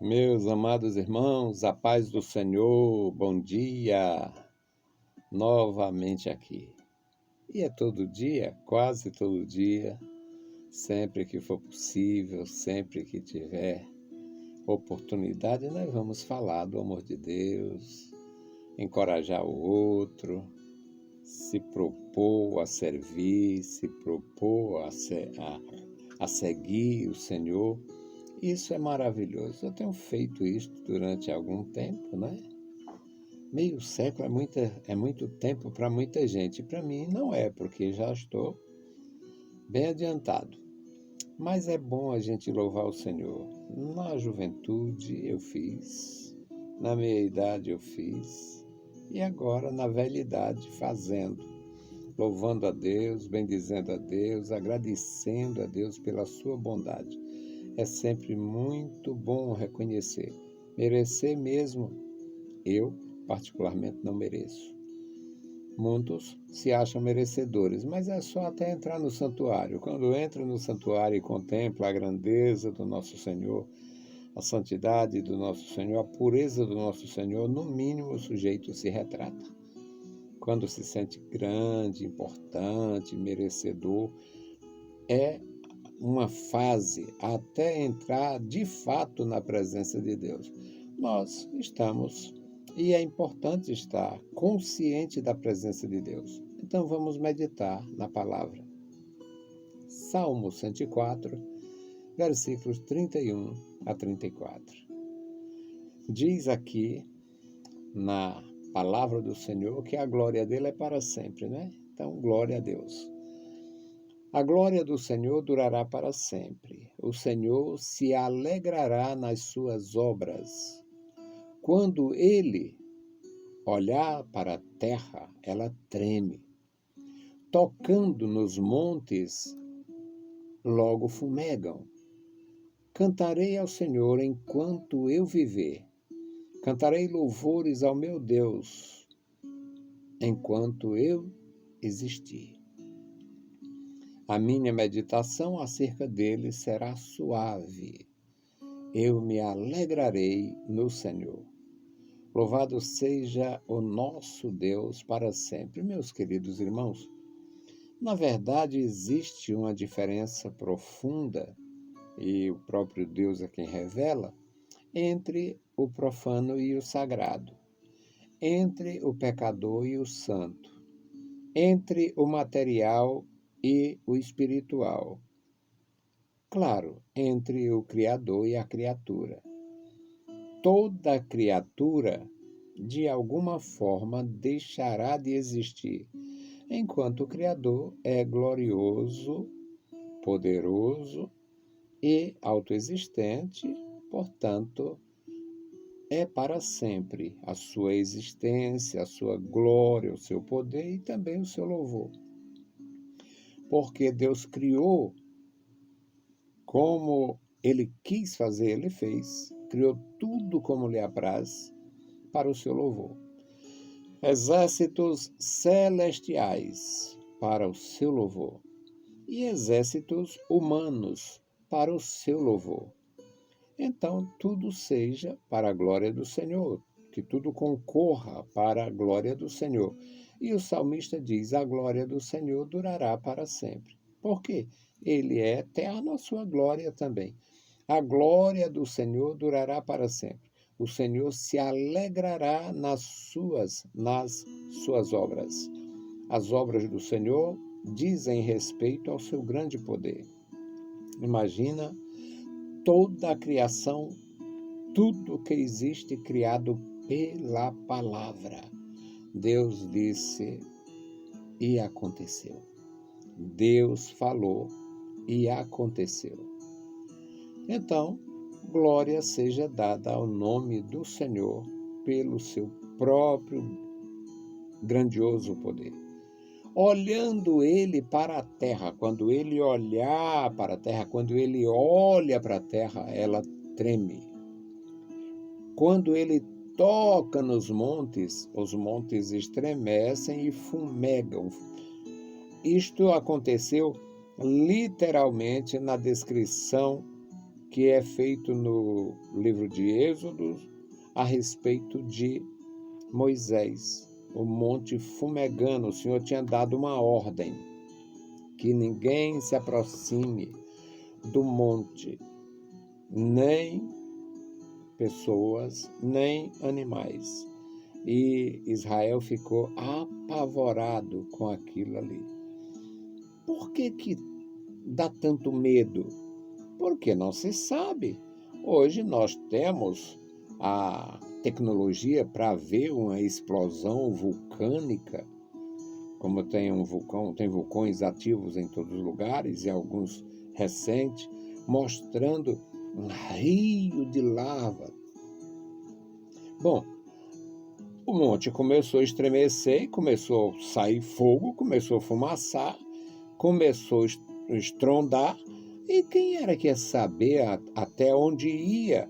Meus amados irmãos, a paz do Senhor, bom dia, novamente aqui. E é todo dia, quase todo dia, sempre que for possível, sempre que tiver oportunidade, nós vamos falar do amor de Deus, encorajar o outro, se propor a servir, se propor a seguir o Senhor. Isso é maravilhoso. Eu tenho feito isso durante algum tempo, né? Meio século é muito tempo para muita gente. Para mim não é, porque já estou bem adiantado. Mas é bom a gente louvar o Senhor. Na juventude eu fiz, na meia idade eu fiz, e agora na velha idade fazendo, louvando a Deus, bendizendo a Deus, agradecendo a Deus pela sua bondade. É sempre muito bom reconhecer. Merecer mesmo, eu particularmente não mereço. Muitos se acham merecedores, mas é só até entrar no santuário. Quando entra no santuário e contempla a grandeza do nosso Senhor, a santidade do nosso Senhor, a pureza do nosso Senhor, no mínimo o sujeito se retrata. Quando se sente grande, importante, merecedor, é uma fase até entrar de fato na presença de Deus. Nós estamos, e é importante estar consciente da presença de Deus. Então vamos meditar na palavra. Salmo 104, versículos 31 a 34. Diz aqui na palavra do Senhor que a glória dele é para sempre, né? Então, glória a Deus. A glória do Senhor durará para sempre. O Senhor se alegrará nas suas obras. Quando ele olhar para a terra, ela treme. Tocando nos montes, logo fumegam. Cantarei ao Senhor enquanto eu viver. Cantarei louvores ao meu Deus enquanto eu existir. A minha meditação acerca dele será suave. Eu me alegrarei no Senhor. Louvado seja o nosso Deus para sempre. Meus queridos irmãos, na verdade existe uma diferença profunda, e o próprio Deus é quem revela, entre o profano e o sagrado, entre o pecador e o santo, entre o material e o espiritual. Claro, entre o Criador e a criatura. Toda criatura, de alguma forma, deixará de existir, enquanto o Criador é glorioso, poderoso e autoexistente, portanto, é para sempre a sua existência, a sua glória, o seu poder e também o seu louvor. Porque Deus criou como ele quis fazer, ele fez. Criou tudo como lhe apraz para o seu louvor. Exércitos celestiais para o seu louvor e exércitos humanos para o seu louvor. Então, tudo seja para a glória do Senhor, que tudo concorra para a glória do Senhor. E o salmista diz: a glória do Senhor durará para sempre. Por quê? Ele é eterno, a sua glória também. A glória do Senhor durará para sempre. O Senhor se alegrará nas suas obras. As obras do Senhor dizem respeito ao seu grande poder. Imagina toda a criação, tudo que existe criado pela palavra. Deus disse e aconteceu. Deus falou e aconteceu. Então, glória seja dada ao nome do Senhor pelo seu próprio grandioso poder. Olhando ele para a terra, quando ele olhar para a terra, quando ele olha para a terra, ela treme. Quando ele toca nos montes, os montes estremecem e fumegam. Isto aconteceu literalmente na descrição que é feito no livro de Êxodo a respeito de Moisés, o monte fumegando. O Senhor tinha dado uma ordem que ninguém se aproxime do monte, nem pessoas, nem animais. E Israel ficou apavorado com aquilo ali. Por que dá tanto medo? Porque não se sabe. Hoje nós temos a tecnologia para ver uma explosão vulcânica, como tem um vulcão, tem vulcões ativos em todos os lugares e alguns recentes, mostrando um rio de lava. Bom, o monte começou a estremecer, começou a sair fogo, começou a fumaçar, começou a estrondar, e quem era que ia saber até onde ia?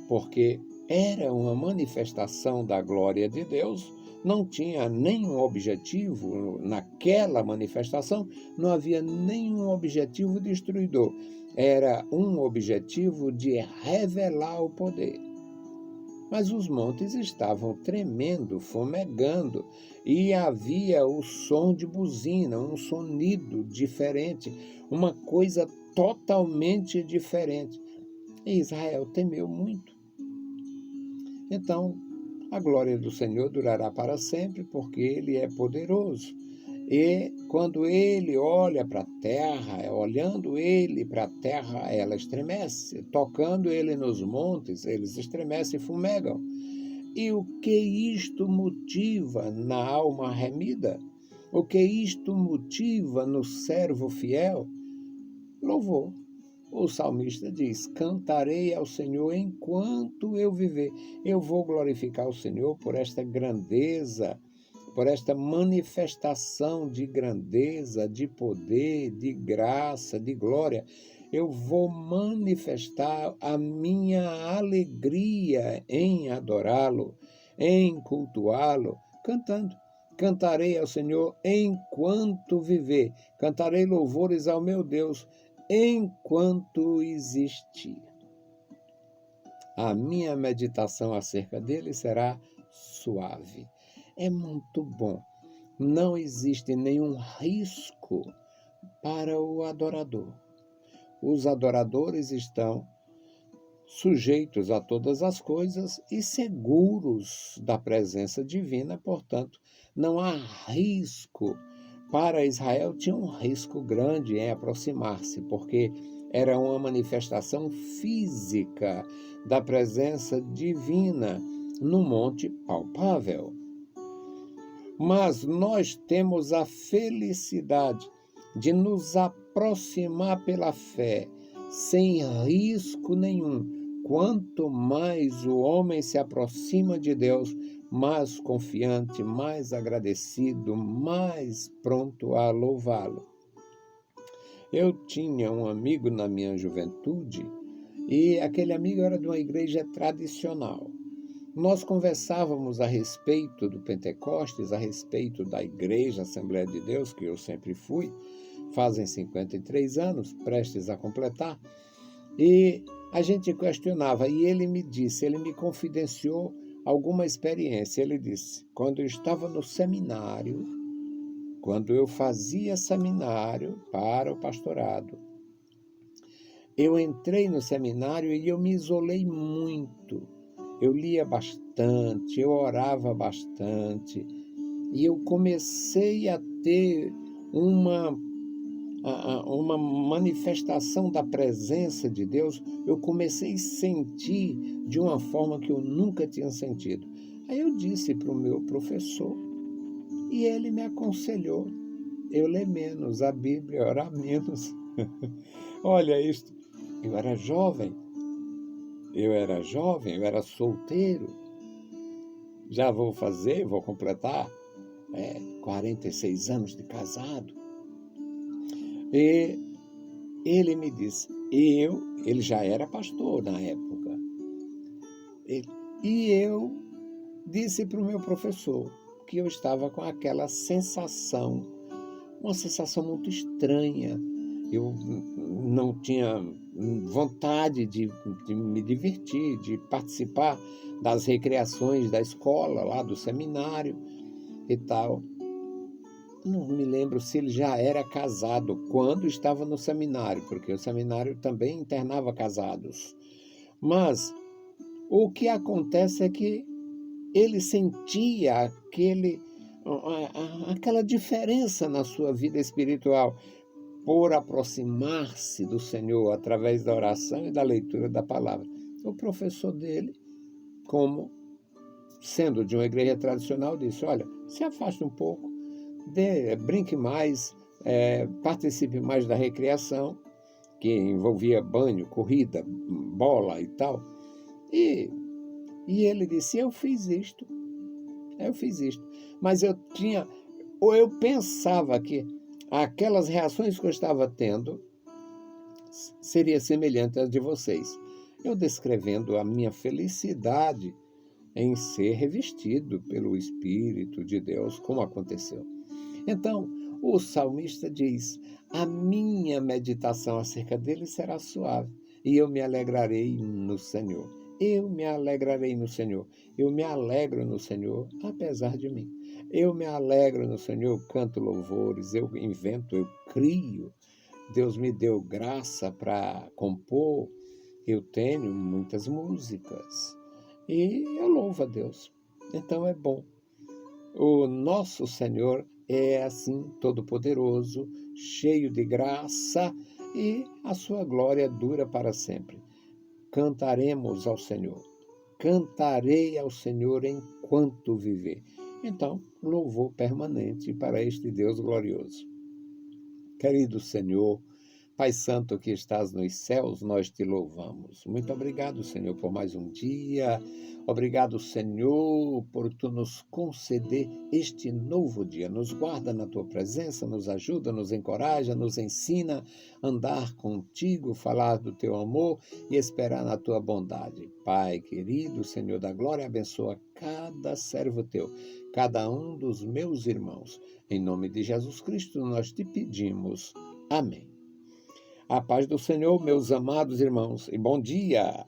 Porque era uma manifestação da glória de Deus, não tinha nenhum objetivo naquela manifestação, não havia nenhum objetivo destruidor, era um objetivo de revelar o poder. Mas os montes estavam tremendo, fumegando, e havia o som de buzina, um sonido diferente, uma coisa totalmente diferente. E Israel temeu muito. Então, a glória do Senhor durará para sempre, porque Ele é poderoso. E quando Ele olha para a terra, olhando Ele para a terra, ela estremece. Tocando Ele nos montes, eles estremecem e fumegam. E o que isto motiva na alma remida? O que isto motiva no servo fiel? Louvor. O salmista diz: cantarei ao Senhor enquanto eu viver. Eu vou glorificar o Senhor por esta grandeza, por esta manifestação de grandeza, de poder, de graça, de glória. Eu vou manifestar a minha alegria em adorá-lo, em cultuá-lo, cantando. Cantarei ao Senhor enquanto viver. Cantarei louvores ao meu Deus enquanto existir. A minha meditação acerca dele será suave. É muito bom. Não existe nenhum risco para o adorador. Os adoradores estão sujeitos a todas as coisas e seguros da presença divina, portanto, não há risco. Para Israel tinha um risco grande em aproximar-se, porque era uma manifestação física da presença divina no monte palpável. Mas nós temos a felicidade de nos aproximar pela fé, sem risco nenhum. Quanto mais o homem se aproxima de Deus, mais confiante, mais agradecido, mais pronto a louvá-lo. Eu tinha um amigo na minha juventude e aquele amigo era de uma igreja tradicional. Nós conversávamos a respeito do Pentecostes, a respeito da igreja Assembleia de Deus, que eu sempre fui, fazem 53 anos, prestes a completar, e a gente questionava, e ele me disse, ele me confidenciou alguma experiência. Ele disse: quando eu estava no seminário, quando eu fazia seminário para o pastorado, eu entrei no seminário e eu me isolei muito. Eu lia bastante, eu orava bastante, e eu comecei a ter uma manifestação da presença de Deus. Eu comecei a sentir de uma forma que eu nunca tinha sentido. Aí eu disse para o meu professor, e ele me aconselhou: eu ler menos a Bíblia, orar menos. Olha isto, eu era jovem, eu era solteiro, já vou completar 46 anos de casado. E ele me disse, ele já era pastor na época, e eu disse para o meu professor que eu estava com aquela sensação, uma sensação muito estranha. Eu não tinha vontade de me divertir, de participar das recreações da escola, lá do seminário e tal. Não me lembro se ele já era casado quando estava no seminário, porque o seminário também internava casados. Mas o que acontece é que ele sentia aquela diferença na sua vida espiritual por aproximar-se do Senhor através da oração e da leitura da palavra. O professor dele, como sendo de uma igreja tradicional, disse: olha, se afaste um pouco, brinque mais, participe mais da recreação, que envolvia banho, corrida, bola e tal. E ele disse: eu fiz isto. Mas eu pensava que aquelas reações que eu estava tendo seria semelhante às de vocês. Eu descrevendo a minha felicidade em ser revestido pelo Espírito de Deus, como aconteceu. Então, o salmista diz: a minha meditação acerca dele será suave, e eu me alegrarei no Senhor. Eu me alegrarei no Senhor. Eu me alegro no Senhor, apesar de mim. Eu me alegro no Senhor, eu canto louvores, eu invento, eu crio. Deus me deu graça para compor. Eu tenho muitas músicas e eu louvo a Deus. Então é bom. O nosso Senhor é assim, todo-poderoso, cheio de graça, e a sua glória dura para sempre. Cantaremos ao Senhor. Cantarei ao Senhor enquanto viver. Então, louvor permanente para este Deus glorioso. Querido Senhor, Pai Santo que estás nos céus, nós te louvamos. Muito obrigado, Senhor, por mais um dia. Obrigado, Senhor, por tu nos conceder este novo dia. Nos guarda na tua presença, nos ajuda, nos encoraja, nos ensina a andar contigo, falar do teu amor e esperar na tua bondade. Pai querido, Senhor da glória, abençoa cada servo teu, cada um dos meus irmãos. Em nome de Jesus Cristo, nós te pedimos. Amém. A paz do Senhor, meus amados irmãos, e bom dia!